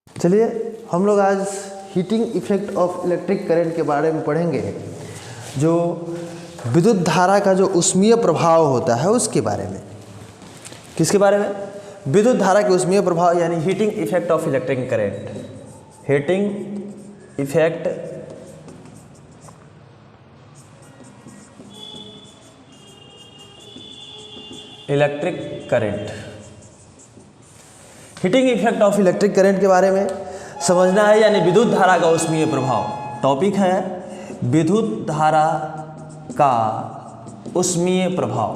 चलिए हम लोग आज heating effect of electric current के बारे में पढ़ेंगे। जो विद्युत धारा का जो ऊष्मीय प्रभाव होता है उसके बारे में। किसके बारे में? विद्युत धारा के ऊष्मीय प्रभाव यानी heating effect of electric current. Heating effect electric current. Heating effect of electric current के बारे में समझना है, यानी विद्युत धारा का ऊष्मीय प्रभाव। टॉपिक है विद्युत धारा का ऊष्मीय प्रभाव।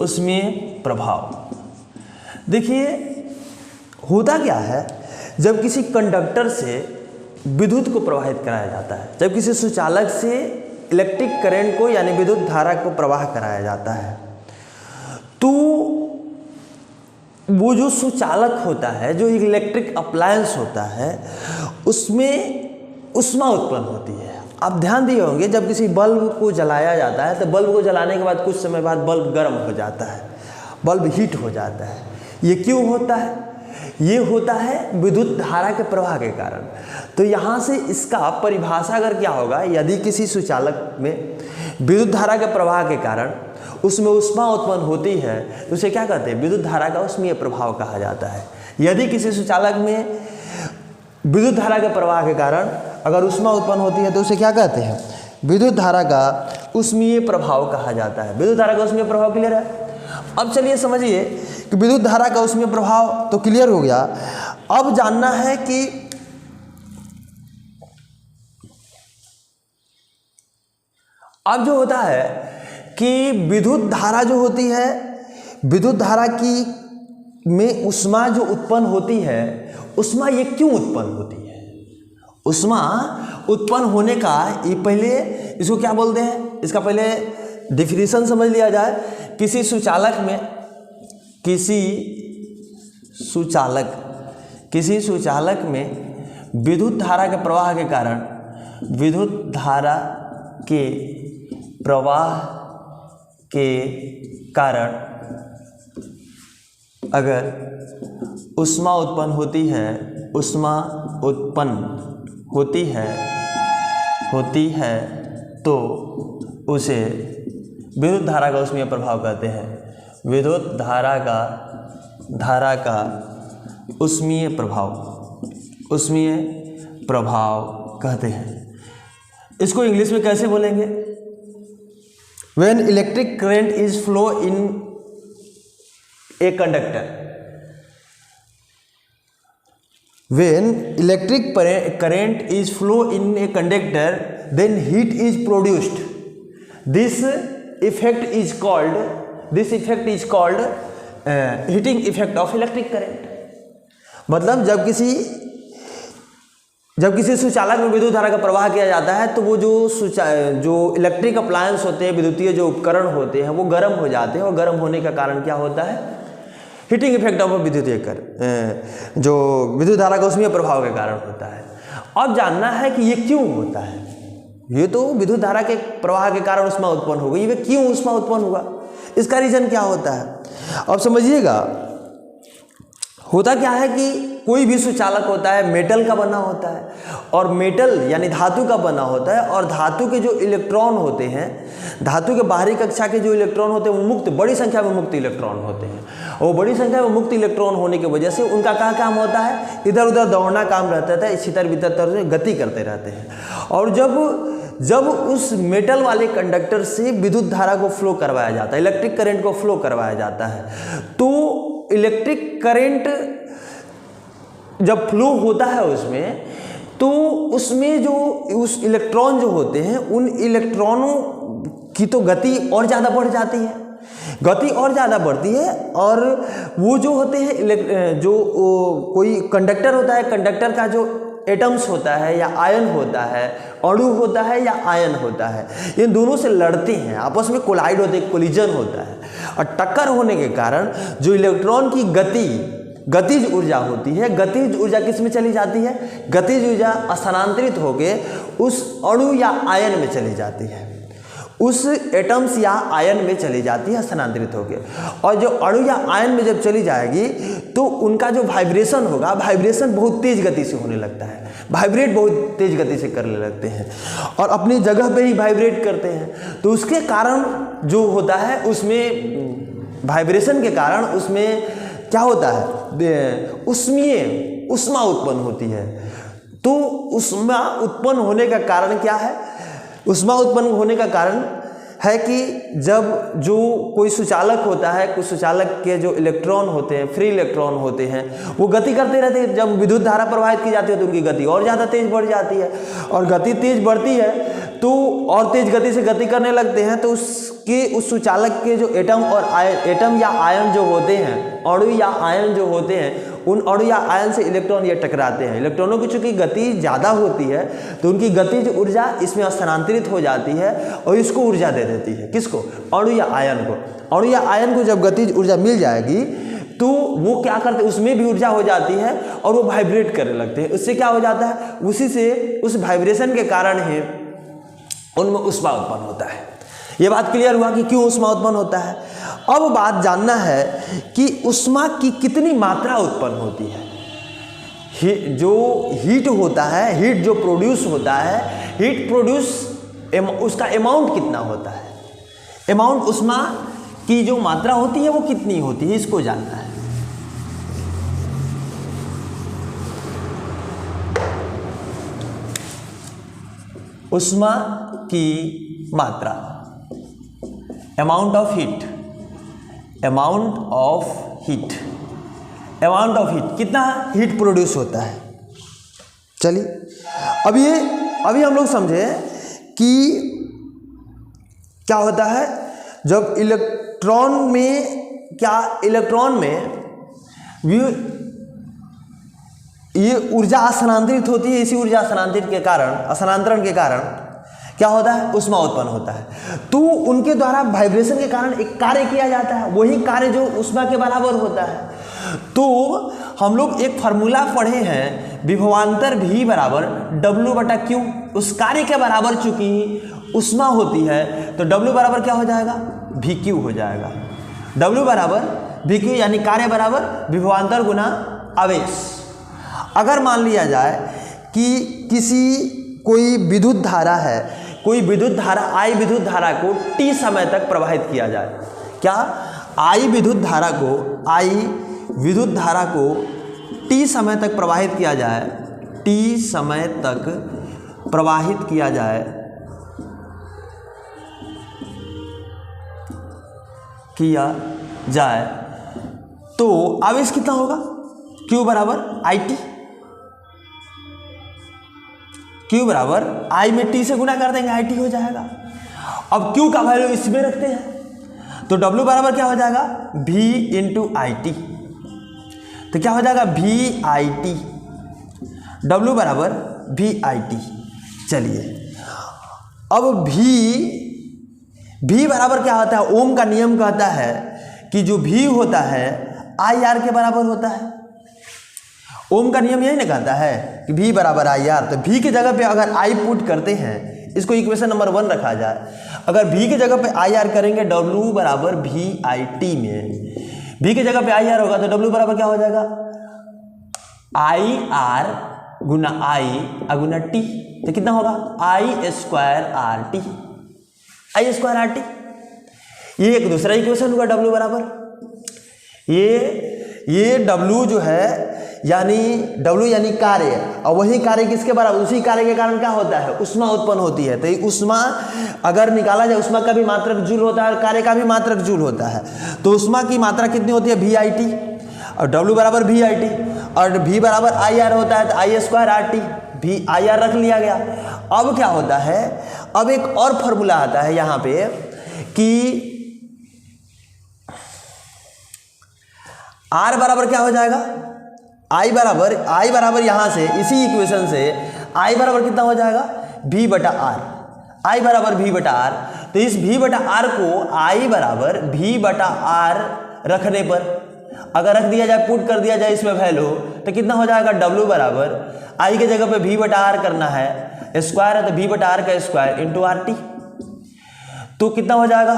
ऊष्मीय प्रभाव देखिए होता क्या है, जब किसी कंडक्टर से विद्युत को प्रवाहित कराया जाता है, जब किसी सुचालक से इलेक्ट्रिक करंट को यानी विद्युत धारा को प्रवाह कराया जाता है, तो वो जो सुचालक होता है, जो इलेक्ट्रिक अप्लायंस होता है, उसमें ऊष्मा उत्पन्न होती है। आप ध्यान दिए होंगे, जब किसी बल्ब को जलाया जाता है तो बल्ब को जलाने के बाद कुछ समय बाद बल्ब गर्म हो जाता है, बल्ब हीट हो जाता है। ये क्यों होता है? ये होता है विद्युत धारा के प्रवाह के कारण। तो यहाँ से इसका परिभाषा अगर क्या होगा, यदि किसी सुचालक में विद्युत धारा के प्रवाह के कारण उसमें ऊष्मा उत्पन्न होती है तो उसे क्या कहते हैं? विद्युत धारा का ऊष्मीय प्रभाव कहा जाता है। यदि किसी सुचालक में विद्युत धारा के प्रवाह के कारण अगर ऊष्मा उत्पन्न होती है तो उसे क्या कहते हैं? विद्युत धारा का ऊष्मीय प्रभाव कहा जाता है। विद्युत धारा का ऊष्मीय प्रभाव क्लियर है? अब चलिए समझिए कि विद्युत धारा का ऊष्मीय प्रभाव तो क्लियर हो गया। अब जानना है कि अब जो होता है कि विद्युत धारा जो होती है, विद्युत धारा की में ऊष्मा जो उत्पन्न होती है, ऊष्मा ये क्यों उत्पन्न होती है? ऊष्मा उत्पन्न होने का ये पहले इसको क्या बोलते हैं, इसका पहले डिफिनीशन समझ लिया जाए। किसी सुचालक में विद्युत धारा के प्रवाह के कारण अगर ऊष्मा उत्पन्न होती है तो उसे विद्युत धारा का ऊष्मीय प्रभाव कहते हैं। विद्युत धारा का ऊष्मीय प्रभाव कहते हैं। इसको इंग्लिश में कैसे बोलेंगे? When electric current is flow in a conductor. When electric current is flow in a conductor, then heat is produced. This effect is called heating effect of electric current. मतलब जब किसी सुचालक में विद्युत धारा का प्रवाह किया जाता है तो वो जो इलेक्ट्रिक अप्लायंस होते हैं, विद्युतीय जो उपकरण होते हैं, वो गर्म हो जाते हैं। और गर्म होने का कारण क्या होता है? हीटिंग इफेक्ट ऑफ जो विद्युत धारा का ऊष्मीय प्रभाव के कारण होता है। अब जानना है कि ये क्यों होता है। ये तो विद्युत धारा के प्रवाह के कारण ऊष्मा उत्पन्न हो गई, ये क्यों ऊष्मा उत्पन्न हुआ, इसका रीजन क्या होता है? अब समझिएगा, होता क्या है कि कोई भी सुचालक होता है मेटल का बना होता है, और मेटल यानी धातु का बना होता है। और धातु के जो इलेक्ट्रॉन होते हैं, धातु के बाहरी कक्षा के जो इलेक्ट्रॉन होते हैं, वो बड़ी संख्या में मुक्त इलेक्ट्रॉन होते हैं। और बड़ी संख्या में मुक्त इलेक्ट्रॉन होने की वजह से उनका क्या काम होता है? इधर उधर दौड़ना काम रहता है, इसी तरह से गति करते रहते हैं। और जब उस मेटल वाले कंडक्टर से विद्युत धारा को फ्लो करवाया जाता है, इलेक्ट्रिक करंट को फ्लो करवाया जाता है, तो इलेक्ट्रिक करंट जब फ्लो होता है उसमें, तो उसमें जो उस इलेक्ट्रॉन जो होते हैं, उन इलेक्ट्रॉनों की तो गति और ज़्यादा बढ़ जाती है, गति और ज़्यादा बढ़ती है। और वो जो होते हैं कोई कंडक्टर होता है, कंडक्टर का जो एटम्स होता है या आयन होता है, अणु होता है या आयन होता है, इन दोनों से लड़ते हैं, आपस में कोलाइड होते हैं, कोलिजन होता है। और टक्कर होने के कारण जो इलेक्ट्रॉन की गतिज ऊर्जा होती है, गतिज ऊर्जा किस में चली जाती है? गतिज ऊर्जा स्थानांतरित होकर उस अणु या आयन में चली जाती है। उस एटम्स या आयन में चली जाती है स्थानांतरित होकर, और जो अणु या आयन में जब चली जाएगी तो उनका जो वाइब्रेशन होगा, वाइब्रेशन बहुत तेज गति से होने लगता है, वाइब्रेट बहुत तेज गति से करने लगते हैं और अपनी जगह पे ही वाइब्रेट करते हैं। तो उसके कारण जो होता है उसमें वाइब्रेशन के कारण उसमें क्या होता है, उष्मा उत्पन्न होती है। तो उष्मा उत्पन्न होने का कारण क्या है? उष्मा उत्पन्न होने का कारण है कि जब जो कोई सुचालक होता है, कुछ सुचालक के जो इलेक्ट्रॉन होते हैं, फ्री इलेक्ट्रॉन होते हैं, वो गति करते रहते हैं। जब विद्युत धारा प्रवाहित की जाती है तो उनकी गति और ज़्यादा तेज बढ़ जाती है, और गति तेज बढ़ती है तो और तेज गति से गति करने लगते हैं। तो उस सुचालक के जो एटम और एटम या आयन जो होते हैं, अणु या आयन जो होते हैं, उन अणु या आयन से इलेक्ट्रॉन ये टकराते हैं। इलेक्ट्रॉनों की चूंकि गति ज़्यादा होती है तो उनकी गतिज ऊर्जा इसमें स्थानांतरित हो जाती है और इसको ऊर्जा दे देती है। किसको? अणु या आयन को। अणु या आयन को जब गतिज ऊर्जा मिल जाएगी तो वो क्या करते हैं, उसमें भी ऊर्जा हो जाती है और वो वाइब्रेट करने लगते हैं। उससे क्या हो जाता है, उसी से उस वाइब्रेशन के कारण ही उनमें ऊष्मा उत्पन्न होता है। ये बात क्लियर हुआ कि क्यों ऊष्मा उत्पन्न होता है। अब बात जानना है कि ऊष्मा की कितनी मात्रा उत्पन्न होती है। जो हीट होता है, हीट जो प्रोड्यूस होता है, हीट प्रोड्यूस उसका अमाउंट कितना होता है, अमाउंट ऊष्मा की जो मात्रा होती है वो कितनी होती है, इसको जानना है। ऊष्मा की मात्रा, amount of heat, amount of heat, amount of heat, कितना हीट प्रोड्यूस होता है। चलिए अभी हम लोग समझे कि क्या होता है जब इलेक्ट्रॉन में ये ऊर्जा स्थानांतरित होती है। इसी ऊर्जा स्थानांतरण के कारण क्या होता है, ऊष्मा उत्पन्न होता है। तो उनके द्वारा वाइब्रेशन के कारण एक कार्य किया जाता है, वही कार्य जो ऊष्मा के बराबर होता है। तो हम लोग एक फार्मूला पढ़े हैं, विभवांतर V बराबर W/Q। उस कार्य के बराबर चूंकि ऊष्मा होती है तो W बराबर क्या हो जाएगा, VQ हो जाएगा। W बराबर VQ यानी कार्य बराबर विभवांतर गुना आवेश। अगर मान लिया जाए कि कोई विद्युत धारा है, कोई विद्युत धारा I विद्युत धारा को T समय तक प्रवाहित किया जाए, क्या I विद्युत धारा को T समय तक प्रवाहित किया जाए, T समय तक प्रवाहित किया जाए तो आवेश कितना होगा, Q बराबर IT। Q बराबर I में T से गुना कर देंगे, IT हो जाएगा। अब Q का वैल्यू इसमें रखते हैं तो W बराबर क्या हो जाएगा, V इंटू IT। तो क्या हो जाएगा, VIT। W बराबर VIT। चलिए अब V बराबर क्या होता है, ओम का नियम कहता है कि जो V होता है IR के बराबर होता है। ओम का नियम यही ना कहता है कि V बराबर IR। तो V की जगह पे अगर I पुट करते हैं, इसको इक्वेशन नंबर 1 रखा जाए। अगर V की जगह पे IR करेंगे, W बराबर VIT में V की जगह पे IR होगा तो W बराबर क्या हो जाएगा, IR Guna I Guna T। तो कितना होगा, I²RT। ये एक दूसरा इक्वेशन हुआ W बराबर ये W जो है W यानी कार्य, और वही कार्य किसके बराबर, उसी कार्य के कारण क्या होता है, ऊष्मा उत्पन्न होती है। तो ये ऊष्मा अगर निकाला जाए, ऊष्मा का भी मात्रक जूल होता है और कार्य का भी मात्रक जूल होता है। तो ऊष्मा की मात्रा कितनी होती है, VIT, और W बराबर VIT, और V बराबर IR होता है तो I²RT। IR रख लिया गया। अब क्या होता है, अब एक और फॉर्मूला आता है यहाँ पे कि R बराबर क्या हो जाएगा, I बराबर यहाँ से इसी इक्वेशन से I बराबर कितना हो जाएगा, V/R। I बराबर V/R। तो इस V/R को I बराबर V/R रखने पर अगर रख दिया जाए, पुट कर दिया जाए इसमें वैल्यू, तो कितना हो जाएगा, W बराबर I के जगह पे V/R करना है, स्क्वायर है तो V/R का स्क्वायर इंटू RT। तो कितना हो जाएगा,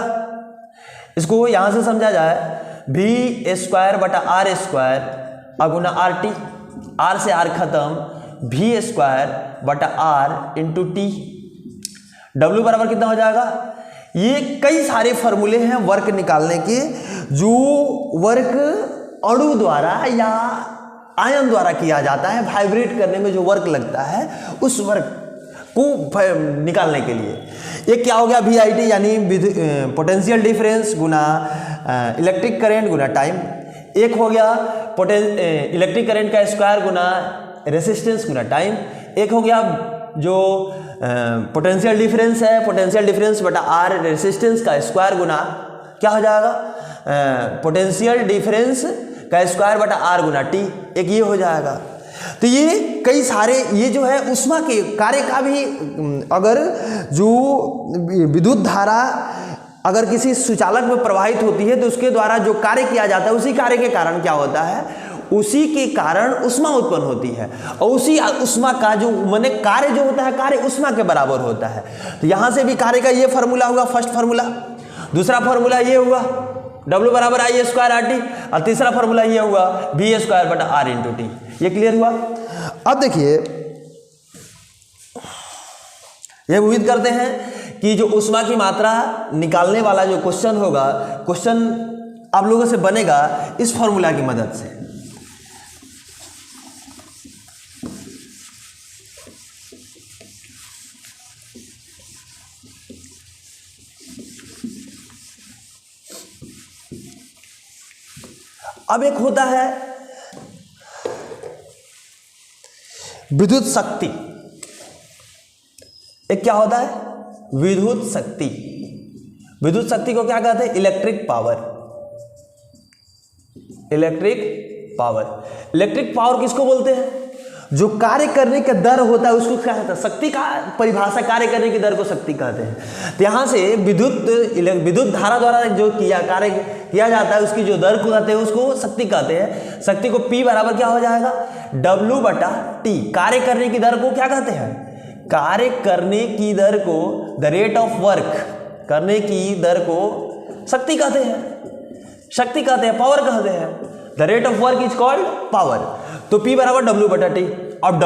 इसको यहां से समझा जाए v स्क्वायर बटा आर स्क्वायर अगुना आर टी, आर से आर खत्म, v स्क्वायर बटा आर इंटू टी। w बराबर कितना हो जाएगा, ये कई सारे फॉर्मूले हैं वर्क निकालने के, जो वर्क अणु द्वारा या आयन द्वारा किया जाता है, वाइब्रेट करने में जो वर्क लगता है उस वर्क को निकालने के लिए। एक क्या हो गया वी आई टी यानी पोटेंशियल डिफरेंस गुना इलेक्ट्रिक करंट गुना टाइम। एक हो गया इलेक्ट्रिक करंट का स्क्वायर गुना रेसिस्टेंस गुना टाइम। एक हो गया जो पोटेंशियल डिफरेंस है, पोटेंशियल डिफरेंस बटा आर रेसिस्टेंस का स्क्वायर गुना क्या हो जाएगा, पोटेंशियल डिफरेंस का स्क्वायर बटा आर गुना टी। एक ये हो जाएगा। तो ये कई सारे, ये जो है उष्मा के कार्य का भी, अगर जो विद्युत धारा अगर किसी सुचालक में प्रवाहित होती है तो उसके द्वारा जो कार्य किया जाता है, उसी कार्य के कारण क्या होता है, उसी के कारण उष्मा उत्पन्न होती है, और उसी उष्मा का जो माने कार्य जो होता है, कार्य उष्मा के बराबर होता है। तो यहां से भी कार्य का ये फॉर्मूला होगा, फर्स्ट फॉर्मूला। दूसरा फॉर्मूला ये हुआ W बराबर आई स्क्वायर आर टी, और तीसरा फॉर्मूला ये हुआ वी स्क्वायर बटा आर इंटू टी। ये क्लियर हुआ। अब देखिए, ये उम्मीद करते हैं कि जो उष्मा की मात्रा निकालने वाला जो क्वेश्चन होगा, क्वेश्चन आप लोगों से बनेगा इस फॉर्मूला की मदद से। अब एक होता है विद्युत शक्ति, एक क्या होता है विद्युत शक्ति। विद्युत शक्ति को क्या कहते हैं, electric power. Electric power, electric power किसको बोलते हैं, जो कार्य करने का दर होता है उसको क्या कहते हैं, शक्ति का परिभाषा, कार्य करने की दर को शक्ति कहते हैं। तो यहां से विद्युत धारा द्वारा जो कार्य किया जाता है उसकी जो दर को कहते हैं उसको शक्ति कहते हैं। शक्ति को P बराबर क्या हो जाएगा, W बटा T। कार्य करने की दर को क्या कहते हैं, कार्य करने की दर को, द रेट ऑफ वर्क, करने की दर को शक्ति कहते हैं, शक्ति कहते हैं, पावर कहते हैं। The rate of work is called power. तो P बराबर W बटा T। अब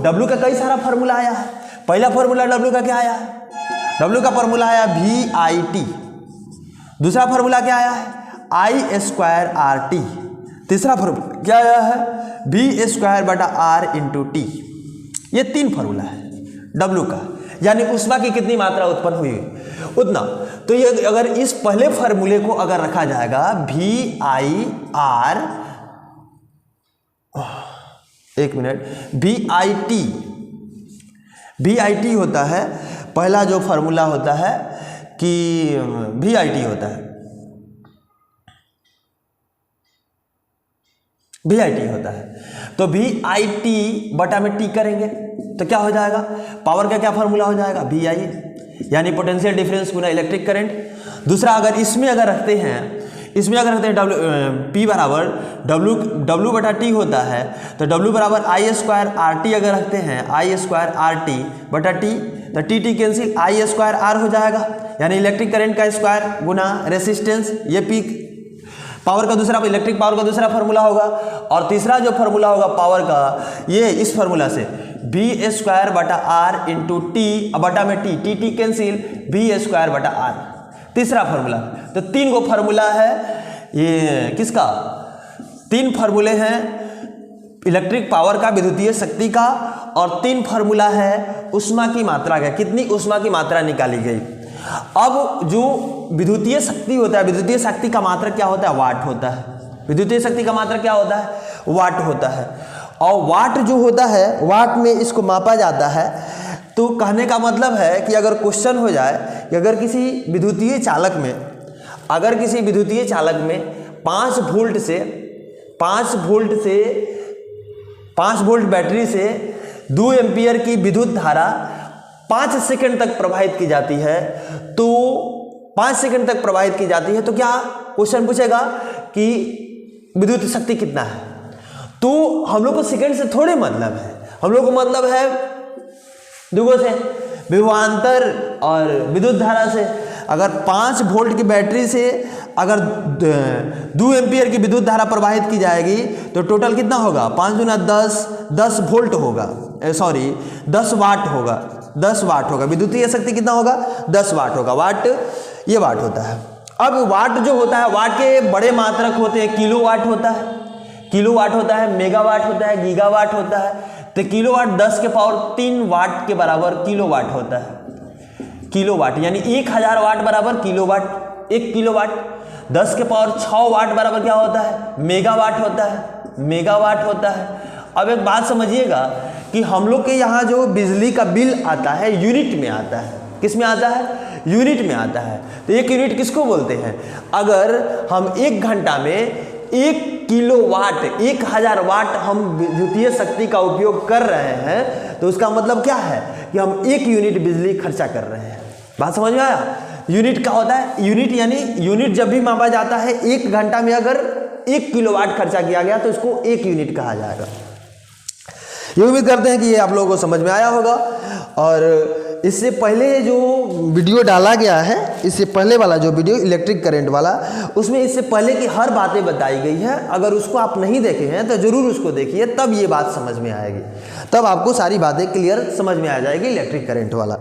W का कई सारा फॉर्मूला आया है। पहला फॉर्मूला W का क्या आया है, W का फॉर्मूला आया VIT। दूसरा फॉर्मूला क्या आया है, I स्क्वायर आर टी। तीसरा फॉर्मूला क्या आया है, V स्क्वायर बटा R इंटू टी। ये तीन फॉर्मूला है W का, यानी उष्मा की कितनी मात्रा उत्पन्न हुई उतना। तो ये अगर इस पहले फॉर्मूले को अगर रखा जाएगा VIR, एक मिनट, VIT होता है पहला जो फॉर्मूला होता है कि VIT होता है, VIT होता है। तो VIT बटा में T करेंगे तो क्या हो जाएगा, पावर का क्या फॉर्मूला हो जाएगा, VI, यानी पोटेंशियल डिफरेंस गुना इलेक्ट्रिक करंट। दूसरा अगर इसमें अगर रखते हैं, P बराबर W बटा T होता है, तो W बराबर I स्क्वायर आर टी अगर रखते हैं, I स्क्वायर आर टी बटा T, तो T cancel, I square R हो जाएगा, यानी इलेक्ट्रिक करंट का स्क्वायर गुना रेसिस्टेंस। ये P पावर का दूसरा, इलेक्ट्रिक पावर का दूसरा फॉर्मूला होगा। और तीसरा जो फॉर्मूला होगा पावर का, ये इस फॉर्मूला से V स्क्वायर बटा R इंटू टी, बटा में T कैंसिल, V स्क्वायर बटा R। तीसरा फॉर्मूला। तो तीन गो फॉर्मूला है ये किसका, तीन फॉर्मूले हैं इलेक्ट्रिक पावर का, विद्युतीय शक्ति का, और तीन फॉर्मूला है उष्मा की मात्रा का, कितनी उष्मा की मात्रा निकाली गई। अब जो विद्युतीय शक्ति होता है, विद्युतीय शक्ति का मात्रा क्या होता है, वाट होता है। विद्युतीय शक्ति का मात्रा क्या होता है, वाट होता है। और वाट जो होता है, वाट में इसको मापा जाता है। तो कहने का मतलब है कि अगर क्वेश्चन हो जाए कि अगर किसी विद्युतीय चालक में, अगर किसी विद्युतीय चालक में 5 वोल्ट बैटरी से 2 एम्पियर की विद्युत धारा 5 सेकंड तक प्रवाहित की जाती है, तो 5 सेकंड तक प्रवाहित की जाती है, तो क्या क्वेश्चन पूछेगा कि विद्युत शक्ति कितना है। तो हम लोग को सेकंड से थोड़े मतलब है, हम लोग को मतलब है दुगो से, विभवांतर और विद्युत धारा से। अगर 5 वोल्ट की बैटरी से अगर 2 एम्पियर की विद्युत धारा प्रवाहित की जाएगी तो टोटल कितना होगा, 5 गुना 10 वोल्ट होगा, सॉरी 10 वाट होगा, 10 वाट होगा। विद्युतीय शक्ति कितना होगा, 10 वाट होगा। वाट, ये वाट होता है। अब वाट जो होता है, वाट के बड़े मात्रक होते हैं, किलोवाट होता है, किलोवाट होता है, मेगावाट होता है, गीगावाट होता है। तो किलोवाट 10 के पावर 3 वाट के बराबर किलोवाट होता है। किलोवाट यानी 1000 वाट बराबर किलोवाट, 1 किलोवाट। 10 के पावर 6 वाट बराबर क्या होता है, मेगावाट होता है, मेगावाट होता है। अब एक बात समझिएगा कि हम लोग के यहाँ जो बिजली का बिल आता है यूनिट में आता है। किस में आता है, यूनिट में आता है। तो 1 यूनिट किसको बोलते हैं, अगर हम 1 घंटा में 1 किलोवाट, 1000 वाट हम विद्युतीय शक्ति का उपयोग कर रहे हैं तो उसका मतलब क्या है कि हम 1 यूनिट बिजली खर्चा कर रहे हैं। बात समझ में आया। यूनिट क्या होता है, यूनिट यानी यूनिट जब भी मापा जाता है 1 घंटा में अगर 1 किलोवाट खर्चा किया गया तो इसको 1 यूनिट कहा जाएगा। ये उम्मीद करते हैं कि ये आप लोगों को समझ में आया होगा। और इससे पहले जो वीडियो डाला गया है, इससे पहले वाला जो वीडियो इलेक्ट्रिक करंट वाला, उसमें इससे पहले की हर बातें बताई गई है। अगर उसको आप नहीं देखे हैं तो जरूर उसको देखिए, तब ये बात समझ में आएगी, तब आपको सारी बातें क्लियर समझ में आ जाएगी इलेक्ट्रिक करंट वाला।